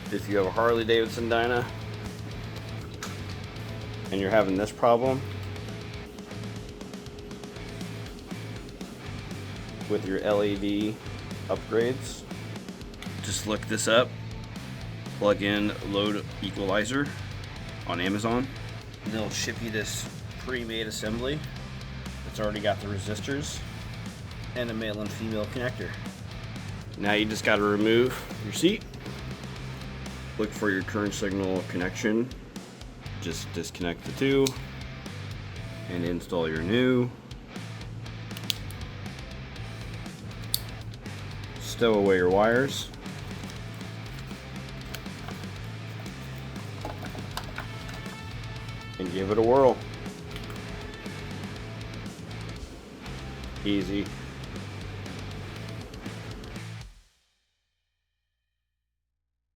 If you have a Harley Davidson Dyna and you're having this problem with your LED upgrades, just look this up. Plug in load equalizer on Amazon. And they'll ship you this pre-made assembly that's already got the resistors and a male and female connector. Now you just got to remove your seat. Look for your turn signal connection. Just disconnect the two and install your new. Stow away your wires. And give it a whirl. Easy.